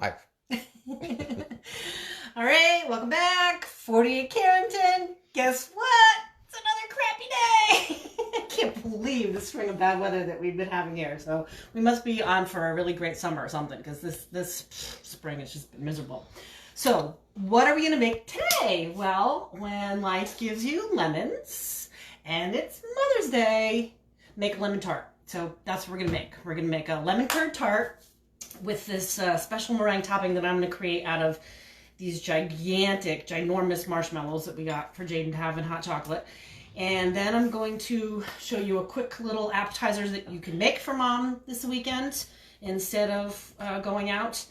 Five. All right, welcome back. 48 Carrington. Guess what? It's another crappy day. I can't believe the string of bad weather that we've been having here. So we must be on for a really great summer or something, because this spring has just been miserable. So what are we going to make today? Well, when life gives you lemons and it's Mother's Day, make a lemon tart. So that's what we're going to make. We're going to make a lemon curd tart with this special meringue topping that I'm going to create out of these ginormous marshmallows that we got for Jaden to have in hot chocolate. And then I'm going to show you a quick little appetizer that you can make for Mom this weekend instead of going out.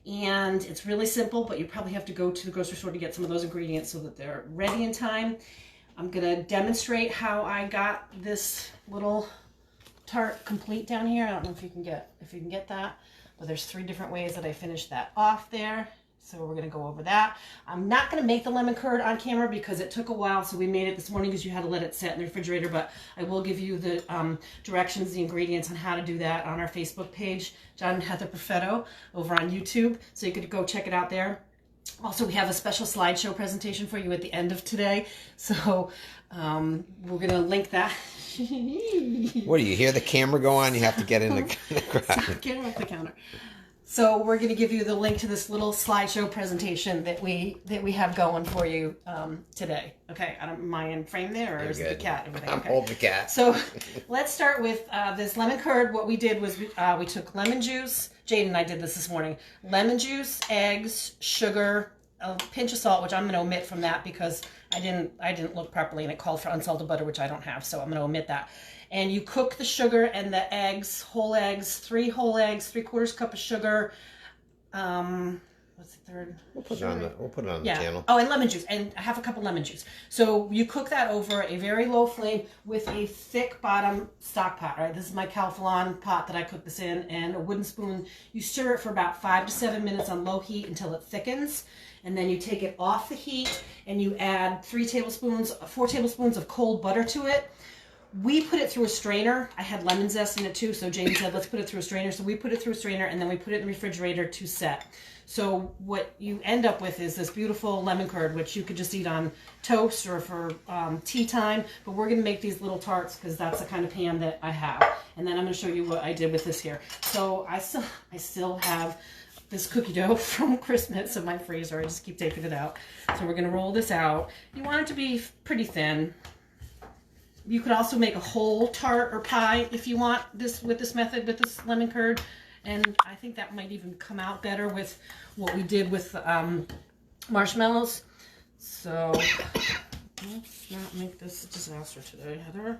And it's really simple, but you probably have to go to the grocery store to get some of those ingredients so that they're ready in time. I'm going to demonstrate how I got this little tart complete down here. I don't know if you can get that, but there's 3 different ways that I finished that off there. So we're going to go over that. I'm not going to make the lemon curd on camera because it took a while. So we made it this morning because you had to let it sit in the refrigerator. But I will give you the directions, the ingredients on how to do that on our Facebook page, John and Heather Perfetto, over on YouTube. So you could go check it out there. Also, we have a special slideshow presentation for you at the end of today. So we're going to link that. What do you hear the camera go on? You have to get in the crowd. Get off the counter. So we're going to give you the link to this little slideshow presentation that we have going for you today. Okay, I don't mind frame there, or is it the cat? Everything I'm okay? holding the cat. So let's start with this lemon curd. What we did was we took lemon juice. Jaden and I did this morning. Lemon juice, eggs, sugar, a pinch of salt, which I'm going to omit from that because I didn't look properly and it called for unsalted butter, which I don't have, so I'm going to omit that. And you cook the sugar and the eggs, whole eggs, 3 whole eggs, 3/4 cup of sugar. What's the third? We'll put it on the channel. Oh, and lemon juice, and half a cup of lemon juice. So you cook that over a very low flame with a thick bottom stock pot, right? This is my Calphalon pot that I cook this in, and a wooden spoon. You stir it for about 5 to 7 minutes on low heat until it thickens. And then you take it off the heat and you add 4 tablespoons of cold butter to it. We put it through a strainer. I had lemon zest in it too, so Jane said, let's put it through a strainer. So we put it through a strainer and then we put it in the refrigerator to set. So what you end up with is this beautiful lemon curd, which you could just eat on toast or for tea time. But we're going to make these little tarts because that's the kind of pan that I have. And then I'm going to show you what I did with this here. So I still have this cookie dough from Christmas in my freezer. I just keep taking it out. So we're going to roll this out. You want it to be pretty thin. You could also make a whole tart or pie if you want this with this method, with this lemon curd. And I think that might even come out better with what we did with marshmallows. So let's not make this a disaster today, Heather.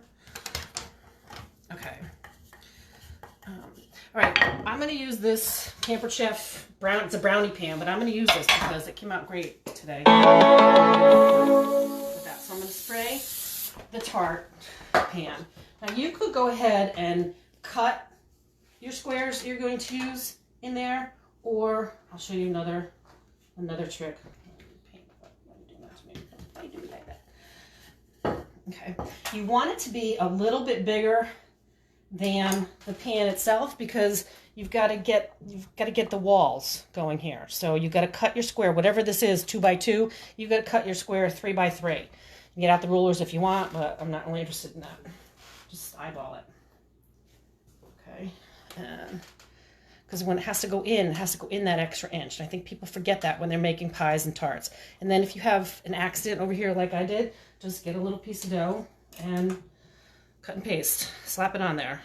Okay. All right, I'm going to use this Pampered Chef it's a brownie pan, but I'm going to use this because it came out great today. With that. So I'm going to spray the tart pan. Now you could go ahead and cut your squares you're going to use in there, or I'll show you another trick. Why do it like that? Okay, you want it to be a little bit bigger than the pan itself because you've got to get the walls going here. So you've got to cut your square, whatever this is, 2 by 2. You've got to cut your square 3 by 3. You can get out the rulers if you want, but I'm not really interested in that. Just eyeball it. Okay, because when it has to go in that extra inch. And I think people forget that when they're making pies and tarts. And then if you have an accident over here like I did, just get a little piece of dough and cut and paste. Slap it on there.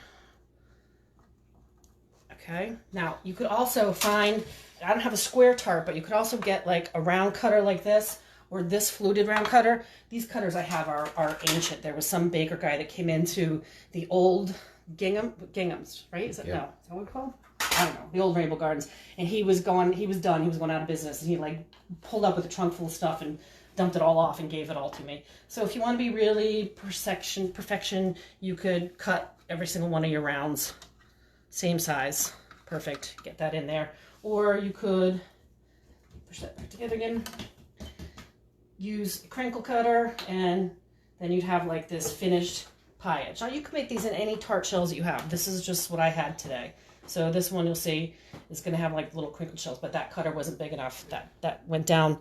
Okay. Now, you could also find, I don't have a square tart, but you could also get like a round cutter like this, or this fluted round cutter. These cutters I have are ancient. There was some baker guy that came into the old Gingham's, right? Is that, yeah. No, is that what it's called? I don't know, the old Rainbow Gardens. And he was going out of business, and he like pulled up with a trunk full of stuff and dumped it all off and gave it all to me. So if you want to be really perfection, you could cut every single one of your rounds same size. Perfect. Get that in there. Or you could push that back together again. Use a crinkle cutter, and then you'd have like this finished pie edge. Now you can make these in any tart shells that you have. This is just what I had today. So this one you'll see is going to have like little crinkled shells, but that cutter wasn't big enough. That went down.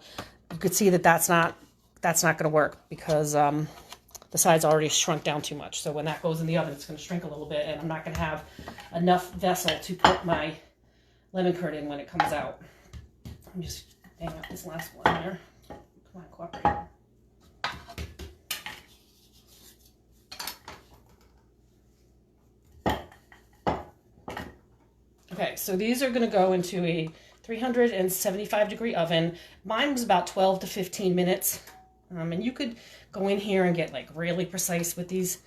You could see that that's not going to work because the side's already shrunk down too much. So when that goes in the oven, it's going to shrink a little bit, and I'm not going to have enough vessel to put my lemon curd in when it comes out. I'm just bang out this last one here. Come on, cooperate. Okay, so these are going to go into a 375 degree oven. Mine was about 12 to 15 minutes. And you could go in here and get like really precise with these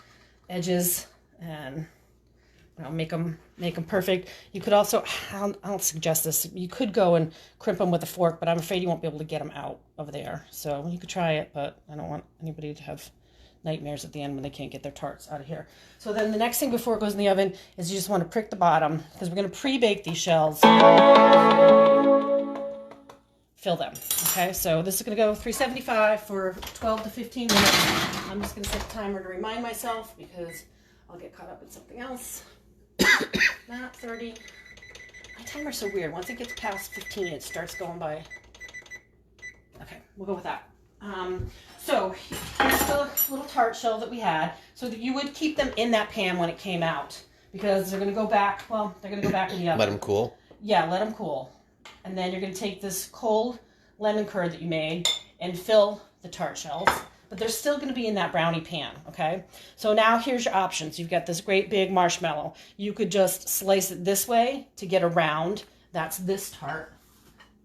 edges and make them perfect. You could also, I don't suggest this, you could go and crimp them with a fork, but I'm afraid you won't be able to get them out of there. So you could try it, but I don't want anybody to have nightmares at the end when they can't get their tarts out of here. So then the next thing before it goes in the oven is you just want to prick the bottom, because we're going to pre-bake these shells. Fill them. Okay, so this is going to go 375 for 12 to 15 minutes. I'm just going to set the timer to remind myself because I'll get caught up in something else. Not 30. My timer's so weird. Once it gets past 15, it starts going by. Okay, we'll go with that. So here's the little tart shell that we had. So that you would keep them in that pan when it came out, because they're going to go back. Well, they're going to go back in the oven. Let them cool? Yeah, let them cool. And then you're going to take this cold lemon curd that you made and fill the tart shells. But they're still going to be in that brownie pan, okay? So now here's your options. You've got this great big marshmallow. You could just slice it this way to get around. That's this tart.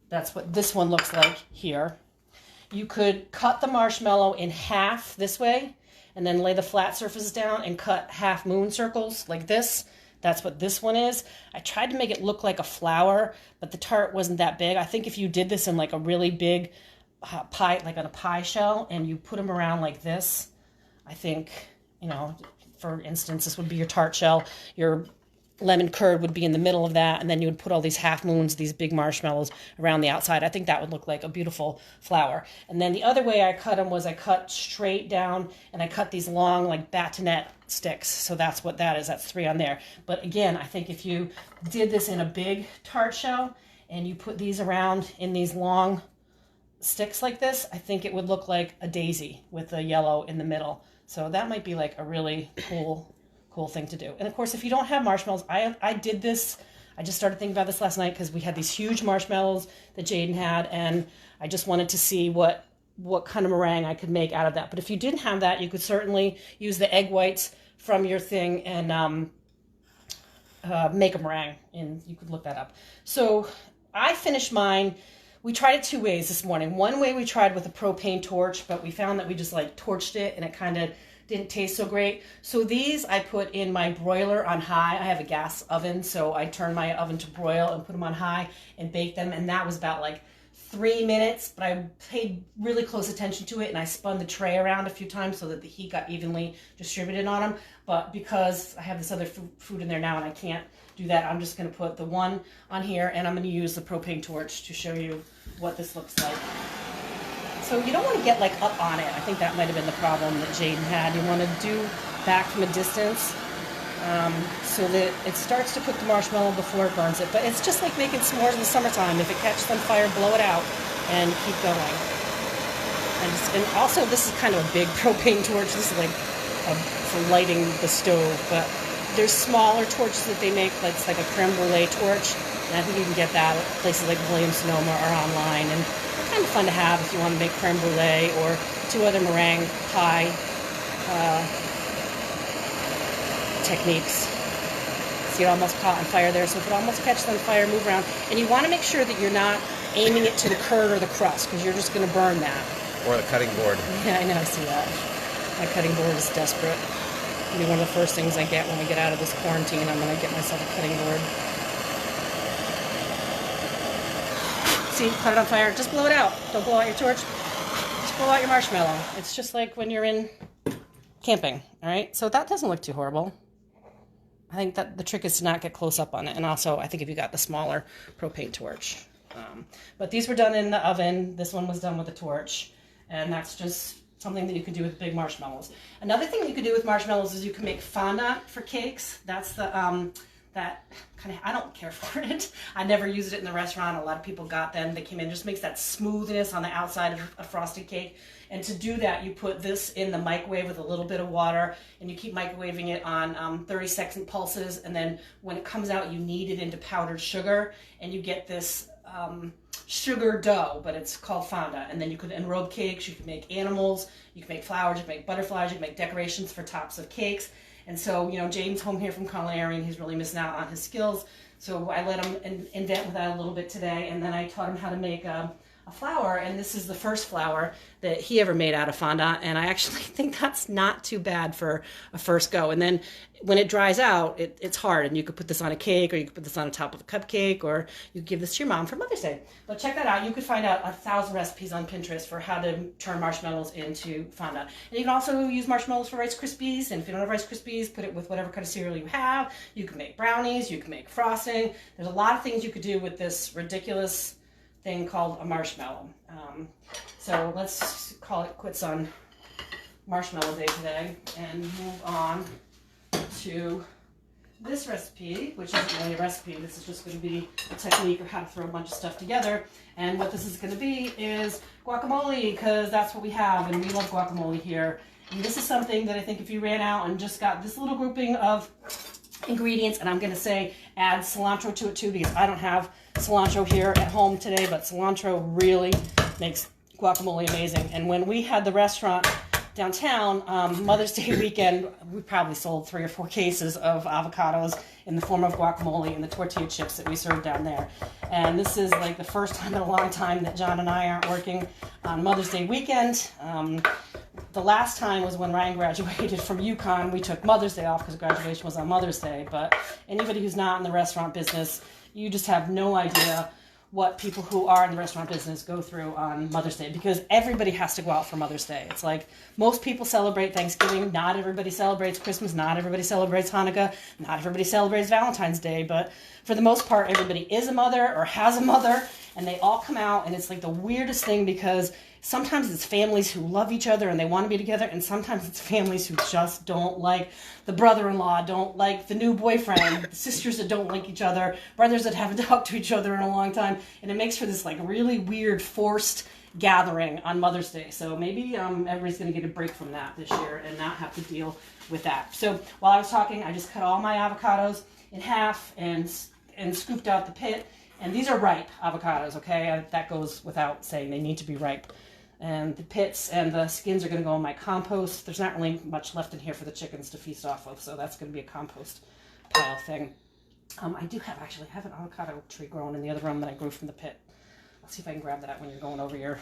That's what this one looks like here. You could cut the marshmallow in half this way and then lay the flat surfaces down and cut half moon circles like this. That's what this one is. I tried to make it look like a flower, but the tart wasn't that big. I think if you did this in like a really big pie, like on a pie shell, and you put them around like this, I think, for instance, this would be your tart shell. Your lemon curd would be in the middle of that, and then you would put all these half moons, these big marshmallows around the outside. I think that would look like a beautiful flower. And then the other way I cut them was I cut straight down, and I cut these long like bassinet sticks. So that's what that is. That's 3 on there. But again, I think if you did this in a big tart shell and you put these around in these long sticks like this, I think it would look like a daisy with the yellow in the middle. So that might be like a really cool thing to do. And of course, if you don't have marshmallows, I did this. I just started thinking about this last night because we had these huge marshmallows that Jaden had, and I just wanted to see what kind of meringue I could make out of that. But if you didn't have that, you could certainly use the egg whites from your thing and make a meringue, and you could look that up. So I finished mine. We tried it 2 ways this morning. One way we tried with a propane torch, but we found that we just like torched it and it kind of didn't taste so great. So these I put in my broiler on high. I have a gas oven, so I turned my oven to broil and put them on high and baked them, and that was about like 3 minutes, but I paid really close attention to it, and I spun the tray around a few times so that the heat got evenly distributed on them. But because I have this other food in there now and I can't do that, I'm just going to put the one on here, and I'm going to use the propane torch to show you what this looks like. So you don't want to get like up on it. I think that might have been the problem that Jaden had. You want to do back from a distance so that it starts to cook the marshmallow before it burns it. But it's just like making s'mores in the summertime. If it catches on fire, blow it out and keep going. And also, this is kind of a big propane torch. This is like for lighting the stove. But there's smaller torches that they make. It's like a creme brulee torch. And I think you can get that at places like Williams-Sonoma or online. And they're kind of fun to have if you want to make creme brulee or 2 other meringue pie techniques. See, it almost caught on fire there. So if it almost catches on fire, move around. And you want to make sure that you're not aiming it to the curd or the crust, because you're just going to burn that. Or the cutting board. Yeah, I know, I see that. My cutting board is desperate. It'll be one of the first things I get when we get out of this quarantine. I'm going to get myself a cutting board. See, put it on fire. Just blow it out. Don't blow out your torch. Just blow out your marshmallow. It's just like when you're in camping, all right? So that doesn't look too horrible. I think that the trick is to not get close up on it. And also, I think if you got the smaller propane torch. But these were done in the oven. This one was done with a torch. And that's just something that you could do with big marshmallows. Another thing you could do with marshmallows is you can make fondant for cakes. That's the that kind of, I don't care for it. I never used it in the restaurant. A lot of people got them. They came in, just makes that smoothness on the outside of a frosted cake. And to do that, you put this in the microwave with a little bit of water, and you keep microwaving it on 30-second pulses. And then when it comes out, you knead it into powdered sugar, and you get this sugar dough, but it's called fonda. And then you could enrobe cakes, you could make animals, you can make flowers, you can make butterflies, you can make decorations for tops of cakes. And so, you know, James home here from culinary, and he's really missing out on his skills. So I let him invent with that a little bit today, and then I taught him how to make a flour, and this is the first flour that he ever made out of fondant, and I actually think that's not too bad for a first go. And then when it dries out, it's hard, and you could put this on a cake, or you could put this on the top of a cupcake, or you could give this to your mom for Mother's Day. But check that out. You could find out 1,000 recipes on Pinterest for how to turn marshmallows into fondant. And you can also use marshmallows for Rice Krispies, and if you don't have Rice Krispies, put it with whatever kind of cereal you have. You can make brownies, you can make frosting. There's a lot of things you could do with this ridiculous thing called a marshmallow. So let's call it quits on Marshmallow Day today and move on to this recipe, which isn't really a recipe. This is just going to be a technique of how to throw a bunch of stuff together. And what this is going to be is guacamole, because that's what we have, and we love guacamole here. And this is something that I think if you ran out and just got this little grouping of ingredients, and I'm going to say add cilantro to it too, because I don't have cilantro here at home today, but cilantro really makes guacamole amazing. And when we had the restaurant downtown, Mother's Day weekend, we probably sold 3 or 4 cases of avocados in the form of guacamole and the tortilla chips that we served down there. And this is like the first time in a long time that John and I aren't working on Mother's Day weekend. The last time was when Ryan graduated from UConn. We took Mother's Day off because graduation was on Mother's Day. But anybody who's not in the restaurant business, you just have no idea what people who are in the restaurant business go through on Mother's Day, because everybody has to go out for Mother's Day. It's like most people celebrate Thanksgiving. Not everybody celebrates Christmas. Not everybody celebrates Hanukkah. Not everybody celebrates Valentine's Day. But for the most part, everybody is a mother or has a mother, and they all come out, and it's like the weirdest thing, because sometimes it's families who love each other and they want to be together, and sometimes it's families who just don't like the brother-in-law, don't like the new boyfriend, the sisters that don't like each other, brothers that haven't talked to each other in a long time, and it makes for this like really weird forced gathering on Mother's Day. So maybe everybody's going to get a break from that this year and not have to deal with that. So while I was talking, I just cut all my avocados in half and scooped out the pit. And these are ripe avocados, okay? That goes without saying. They need to be ripe. And the pits and the skins are going to go in my compost. There's not really much left in here for the chickens to feast off of, so that's going to be a compost pile thing. I do have an avocado tree growing in the other room that I grew from the pit. Let's see if I can grab that out when you're going over your...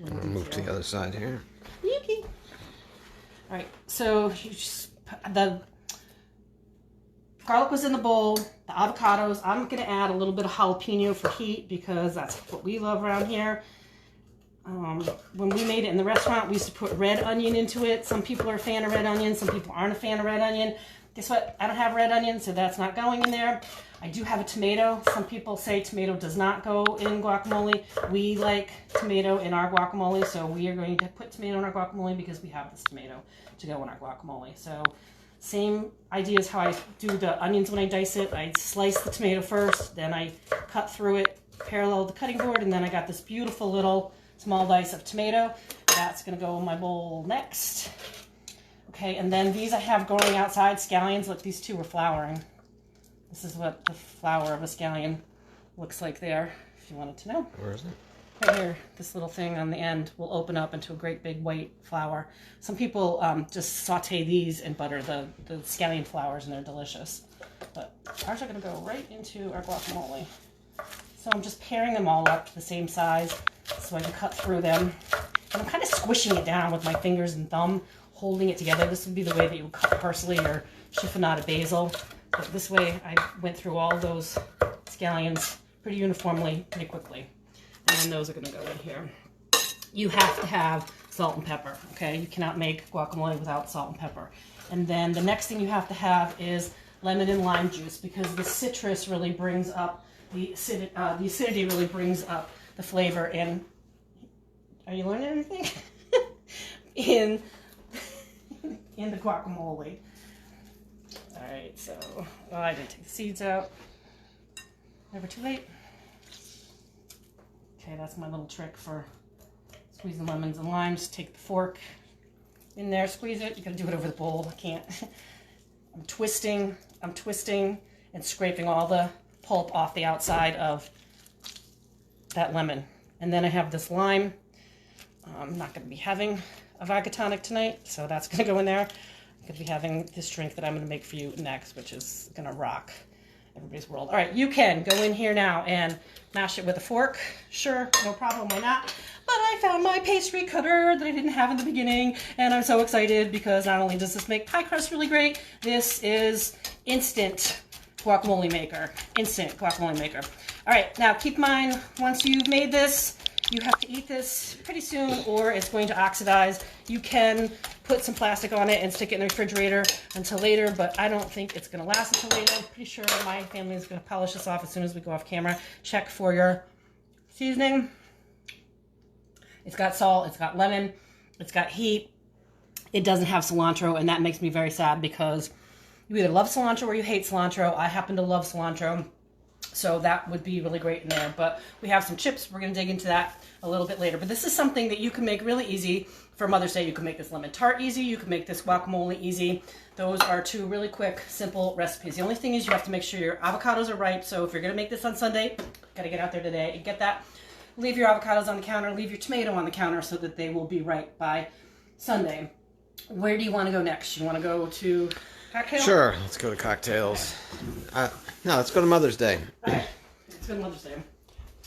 I'll move to the other side here. Yuki. All right, so you just the garlic was in the bowl, the avocados. I'm going to add a little bit of jalapeno for heat, because that's what we love around here. When we made it in the restaurant, we used to put red onion into it. Some people are a fan of red onion. Some people aren't a fan of red onion. Guess what? I don't have red onion, so that's not going in there. I do have a tomato. Some people say tomato does not go in guacamole. We like tomato in our guacamole, so we are going to put tomato in our guacamole because we have this tomato to go in our guacamole. So same idea as how I do the onions when I dice it. I slice the tomato first, then I cut through it parallel to the cutting board, and then I got this beautiful little small dice of tomato. That's going to go in my bowl next. Okay, and then these I have growing outside, scallions. Look, these two are flowering. This is what the flower of a scallion looks like there, if you wanted to know. Where is it? Right here, this little thing on the end will open up into a great big white flower. Some people just saute these in butter, the scallion flowers, and they're delicious. But ours are going to go right into our guacamole. So I'm just pairing them all up to the same size so I can cut through them. And I'm kind of squishing it down with my fingers and thumb, holding it together. This would be the way that you would cut parsley or chiffonade basil. But this way I went through all those scallions pretty uniformly, pretty quickly. And then those are going to go in here. You have to have salt and pepper, okay? You cannot make guacamole without salt and pepper. And then the next thing you have to have is lemon and lime juice, because the citrus really brings up the acidity really brings up the flavor. And are you learning anything? in the guacamole. Alright, so, oh, I didn't take the seeds out. Never too late. Okay, that's my little trick for squeezing lemons and limes. Take the fork in there, squeeze it. You gotta do it over the bowl. I can't. I'm twisting and scraping all the pulp off the outside of that lemon. And then I have this lime. I'm not gonna be having a vodka tonic tonight, so that's gonna go in there. I'm gonna be having this drink that I'm gonna make for you next, which is gonna rock everybody's world. All right, you can go in here now and mash it with a fork. Sure, no problem, why not? But I found my pastry cutter that I didn't have in the beginning, and I'm so excited because not only does this make pie crust really great, this is instant guacamole maker. Instant guacamole maker. All right, now keep in mind, once you've made this, you have to eat this pretty soon or it's going to oxidize. You can put some plastic on it and stick it in the refrigerator until later, but I don't think it's going to last until later. I'm pretty sure my family is going to polish this off as soon as we go off camera. Check for your seasoning. It's got salt, it's got lemon, it's got heat. It doesn't have cilantro, and that makes me very sad because you either love cilantro or you hate cilantro. I happen to love cilantro, so that would be really great in there. But we have some chips. We're going to dig into that a little bit later. But this is something that you can make really easy for Mother's Day. You can make this lemon tart easy. You can make this guacamole easy. Those are two really quick, simple recipes. The only thing is you have to make sure your avocados are ripe. So if you're going to make this on Sunday, got to get out there today and get that. Leave your avocados on the counter. Leave your tomato on the counter so that they will be ripe by Sunday. Where do you want to go next? You want to go to cocktail? Sure, let's go to cocktails. No, let's go to Mother's Day. All right, let's go to Mother's Day.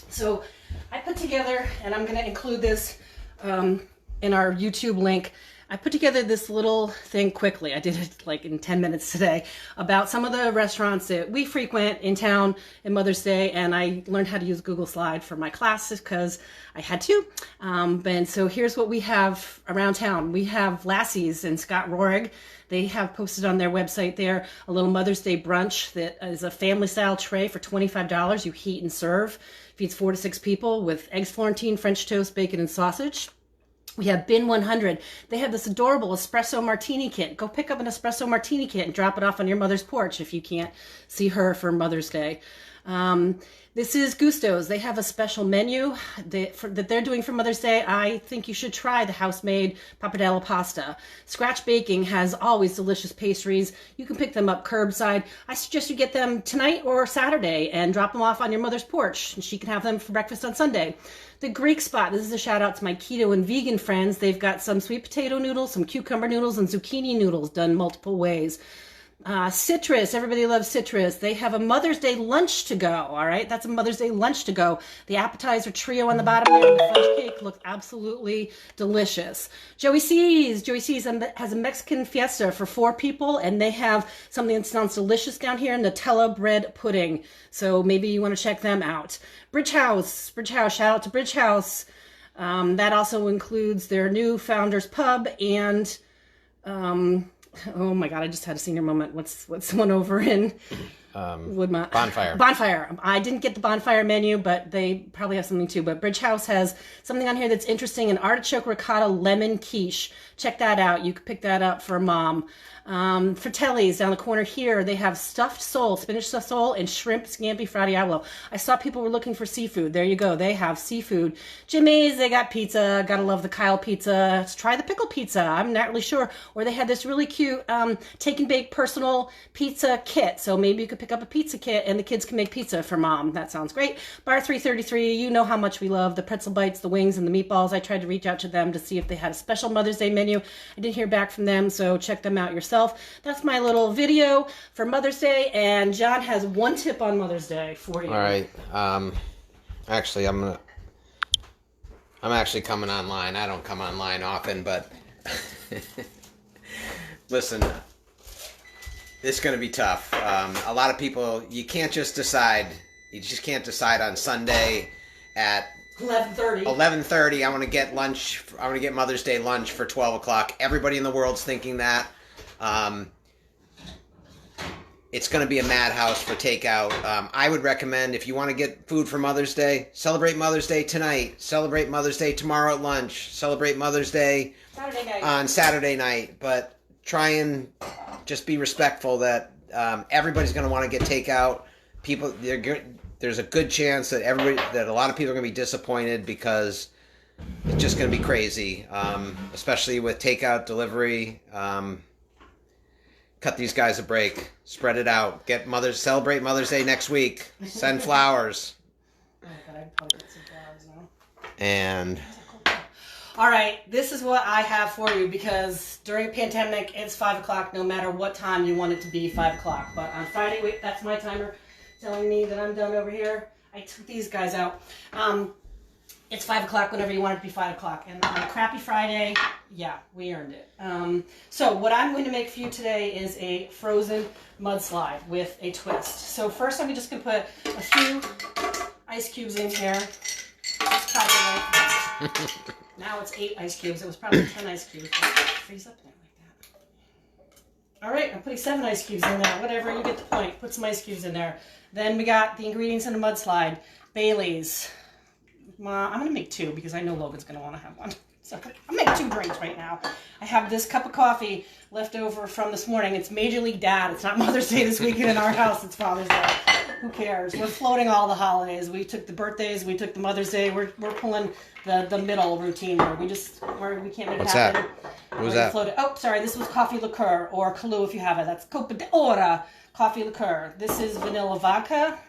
So I put together, and I'm going to include this in our YouTube link. I put together this little thing quickly. I did it like in 10 minutes today about some of the restaurants that we frequent in town in Mother's Day, and I learned how to use Google Slide for my classes because I had to. And so here's what we have around town. We have Lassie's in Scott Rohrig. They have posted on their website there a little Mother's Day brunch that is a family-style tray for $25. You heat and serve. Feeds 4 to 6 people with eggs Florentine, French toast, bacon, and sausage. We have Bin 100. They have this adorable espresso martini kit. Go pick up an espresso martini kit and drop it off on your mother's porch if you can't see her for Mother's Day. This is Gusto's. They have a special menu that they're doing for Mother's Day. I think you should try the house-made pappardelle pasta. Scratch Baking has always delicious pastries. You can pick them up curbside. I suggest you get them tonight or Saturday and drop them off on your mother's porch, and she can have them for breakfast on Sunday. The Greek Spot. This is a shout out to my keto and vegan friends. They've got some sweet potato noodles, some cucumber noodles, and zucchini noodles done multiple ways. Citrus, everybody loves Citrus. They have a Mother's Day lunch to go, all right? That's a Mother's Day lunch to go. The appetizer trio on the bottom there, the fudge cake looks absolutely delicious. Joey C's has a Mexican fiesta for 4 people, and they have something that sounds delicious down here, Nutella bread pudding. So maybe you want to check them out. Bridge House, shout out to Bridge House. That also includes their new Founders Pub and... oh my God, I just had a senior moment. What's the one over in Woodmont? Bonfire. I didn't get the Bonfire menu, but they probably have something too. But Bridge House has something on here that's interesting, an artichoke ricotta lemon quiche. Check that out. You could pick that up for Mom. Fratelli's down the corner here, they have stuffed sole, spinach stuffed sole, and shrimp scampi fra diavolo. I saw people were looking for seafood. There you go. They have seafood. Jimmy's, they got pizza. Gotta love the Kyle pizza. Let's try the pickle pizza. I'm not really sure. Or they had this really cute take and bake personal pizza kit. So maybe you could pick up a pizza kit and the kids can make pizza for Mom. That sounds great. Bar 333, you know how much we love the pretzel bites, the wings, and the meatballs. I tried to reach out to them to see if they had a special Mother's Day menu. I didn't hear back from them, so check them out yourself. That's my little video for Mother's Day, and John has one tip on Mother's Day for you. All right. Actually, I'm actually coming online. I don't come online often, but listen, this is going to be tough. A lot of people, you can't just decide. You just can't decide on Sunday at 11:30. I want to get lunch. I want to get Mother's Day lunch for 12 o'clock. Everybody in the world's thinking that. It's going to be a madhouse for takeout. I would recommend, if you want to get food for Mother's Day, celebrate Mother's Day tonight. Celebrate Mother's Day tomorrow at lunch. Celebrate Mother's Day on Saturday night. But try and just be respectful that everybody's going to want to get takeout. People, there's a good chance that a lot of people are going to be disappointed because it's just going to be crazy, especially with takeout, delivery. Cut these guys a break. Spread it out. Celebrate Mother's Day next week. Send flowers. Oh my God, I'd probably get some flowers now. And all right, this is what I have for you because during a pandemic, it's 5 o'clock no matter what time you want it to be 5 o'clock. But on Friday, wait, that's my timer telling me that I'm done over here. I took these guys out. It's 5 o'clock whenever you want it to be 5 o'clock. And on a crappy Friday, yeah, we earned it. So what I'm going to make for you today is a frozen mudslide with a twist. So first I'm just going to put a few ice cubes in here. Now it's 8 ice cubes. It was probably 10 ice cubes. Freeze up in it like that. All right, I'm putting 7 ice cubes in there. Whatever, you get the point. Put some ice cubes in there. Then we got the ingredients in the mudslide. Bailey's. I'm going to make 2 because I know Logan's going to want to have one. So I'm making 2 drinks right now. I have this cup of coffee left over from this morning. It's Major League Dad. It's not Mother's Day this weekend in our house. It's Father's Day. Who cares? We're floating all the holidays. We took the birthdays. We took the Mother's Day. We're pulling the middle routine here. We can't make it happen. What was that? Oh, sorry. This was coffee liqueur or Kahlua if you have it. That's Copa de Ora coffee liqueur. This is vanilla vodka.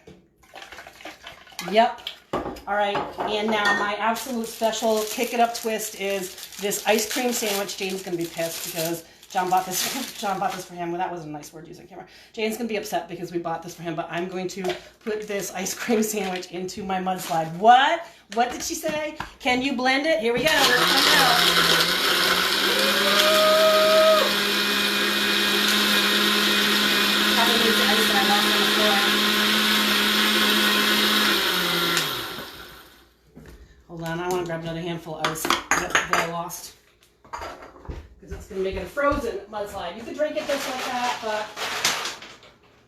Yep. All right, and now my absolute special kick it up twist is this ice cream sandwich. Jane's gonna be pissed because John bought this for him. Well, that wasn't a nice word using camera. Jane's gonna be upset because we bought this for him, but I'm going to put this ice cream sandwich into my mudslide. What? What did she say? Can you blend it? Here we go. Let's find out. Probably needs the ice that I lost on the floor. Hold on, I want to grab another handful of ice that I lost. Because it's going to make it a frozen mudslide. You could drink it just like that, but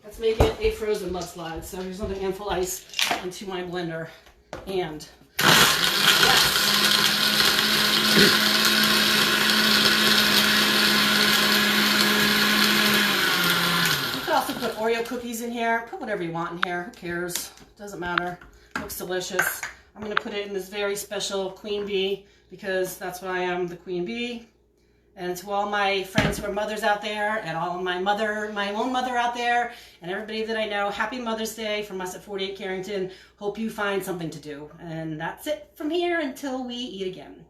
let's make it a frozen mudslide. So here's another handful of ice into my blender. And, yes. You could also put Oreo cookies in here. Put whatever you want in here. Who cares? Doesn't matter. Looks delicious. I'm going to put it in this very special queen bee because that's what I am, the queen bee. And to all my friends who are mothers out there and all my own mother out there and everybody that I know, happy Mother's Day from us at 48 Carrington. Hope you find something to do. And that's it from here until we eat again.